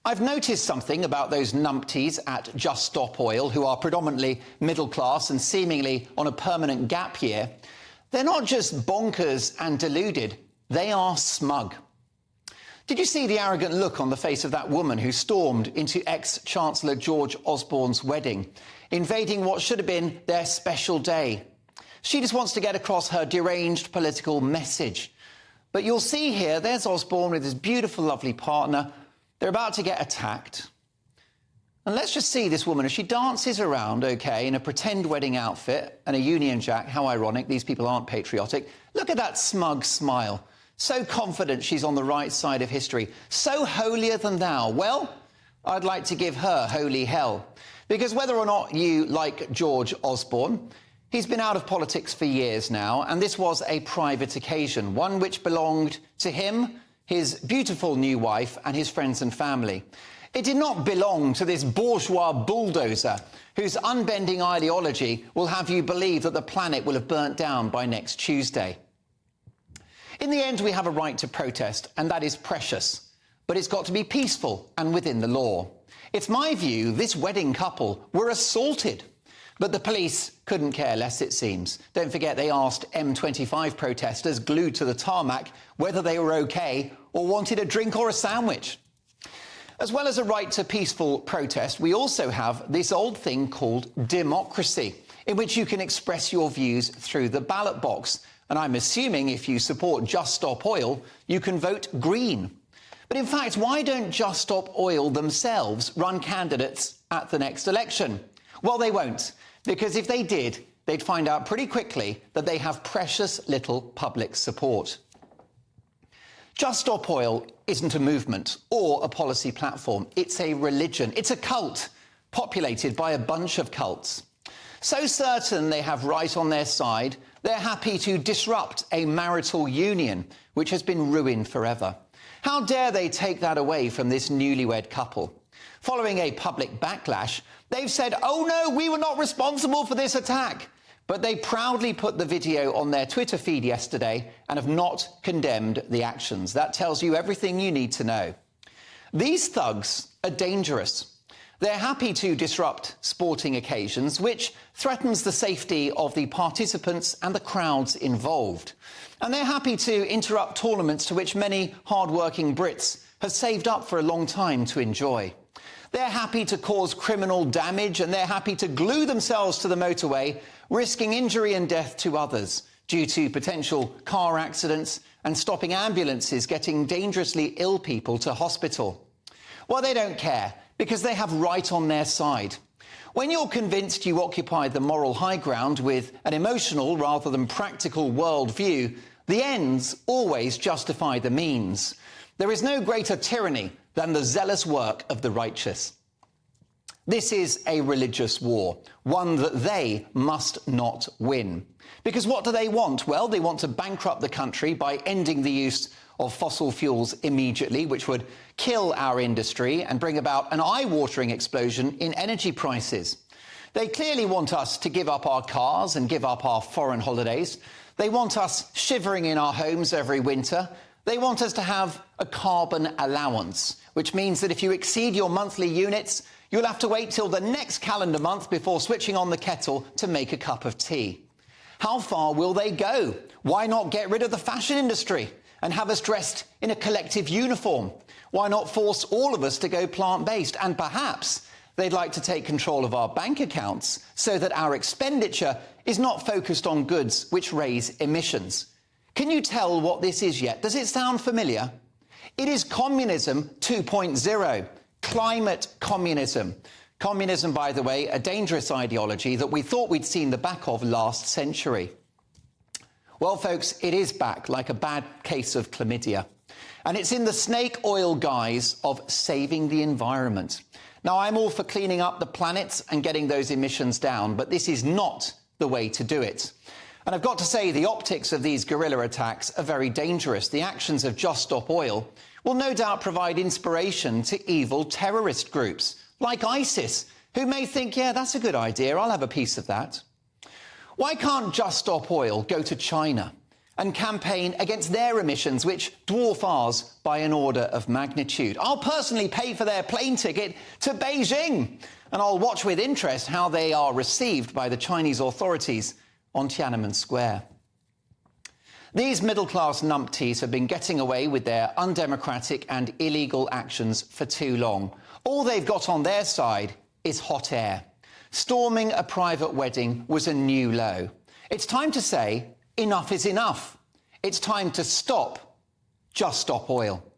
I've noticed something about those numpties at Just Stop Oil, who are predominantly middle class and seemingly on a permanent gap year. They're not just bonkers and deluded, they are smug. Did you see the arrogant look on the face of that woman who stormed into ex-Chancellor George Osborne's wedding, invading what should have been their special day? She just wants to get across her deranged political message. But you'll see here, there's Osborne with his beautiful, lovely partner. They're about to get attacked. And let's just see this woman as she dances around, OK, in a pretend wedding outfit and a Union Jack. How ironic, these people aren't patriotic. Look at that smug smile. So confident she's on the right side of history. So holier than thou. Well, I'd like to give her holy hell. Because whether or not you like George Osborne, he's been out of politics for years now, and this was a private occasion, one which belonged to him, his beautiful new wife, and his friends and family. It did not belong to this bourgeois bulldozer whose unbending ideology will have you believe that the planet will have burnt down by next Tuesday. In the end, we have a right to protest, and that is precious. But it's got to be peaceful and within the law. It's my view this wedding couple were assaulted. But the police couldn't care less, it seems. Don't forget they asked M25 protesters glued to the tarmac whether they were OK or wanted a drink or a sandwich. As well as a right to peaceful protest, we also have this old thing called democracy, in which you can express your views through the ballot box. And I'm assuming if you support Just Stop Oil, you can vote Green. But in fact, why don't Just Stop Oil themselves run candidates at the next election? Well, they won't, because if they did, they'd find out pretty quickly that they have precious little public support. Just Stop Oil isn't a movement or a policy platform. It's a religion. It's a cult populated by a bunch of cults. So certain they have right on their side, they're happy to disrupt a marital union, which has been ruined forever. How dare they take that away from this newlywed couple? Following a public backlash, they've said, oh no, we were not responsible for this attack. But they proudly put the video on their Twitter feed yesterday and have not condemned the actions. That tells you everything you need to know. These thugs are dangerous. They're happy to disrupt sporting occasions, which threatens the safety of the participants and the crowds involved. And they're happy to interrupt tournaments to which many hard-working Brits have saved up for a long time to enjoy. They're happy to cause criminal damage, and they're happy to glue themselves to the motorway, risking injury and death to others due to potential car accidents and stopping ambulances getting dangerously ill people to hospital. Well, they don't care, because they have right on their side. When you're convinced you occupy the moral high ground with an emotional rather than practical worldview, the ends always justify the means. There is no greater tyranny than the zealous work of the righteous. This is a religious war, one that they must not win. Because what do they want? Well, they want to bankrupt the country by ending the use of fossil fuels immediately, which would kill our industry and bring about an eye-watering explosion in energy prices. They clearly want us to give up our cars and give up our foreign holidays. They want us shivering in our homes every winter. They want us to have a carbon allowance, which means that if you exceed your monthly units, you'll have to wait till the next calendar month before switching on the kettle to make a cup of tea. How far will they go? Why not get rid of the fashion industry and have us dressed in a collective uniform? Why not force all of us to go plant-based? And perhaps they'd like to take control of our bank accounts so that our expenditure is not focused on goods which raise emissions. Can you tell what this is yet? Does it sound familiar? It is communism 2.0, climate communism. Communism, by the way, a dangerous ideology that we thought we'd seen the back of last century. Well, folks, it is back like a bad case of chlamydia. And it's in the snake oil guise of saving the environment. Now, I'm all for cleaning up the planet and getting those emissions down, but this is not the way to do it. And I've got to say, the optics of these guerrilla attacks are very dangerous. The actions of Just Stop Oil will no doubt provide inspiration to evil terrorist groups like ISIS, who may think, yeah, that's a good idea, I'll have a piece of that. Why can't Just Stop Oil go to China and campaign against their emissions, which dwarf ours by an order of magnitude. I'll personally pay for their plane ticket to Beijing, and I'll watch with interest how they are received by the Chinese authorities on Tiananmen Square. These middle-class numpties have been getting away with their undemocratic and illegal actions for too long. All they've got on their side is hot air. Storming a private wedding was a new low. It's time to say, enough is enough. It's time to stop. Just stop oil.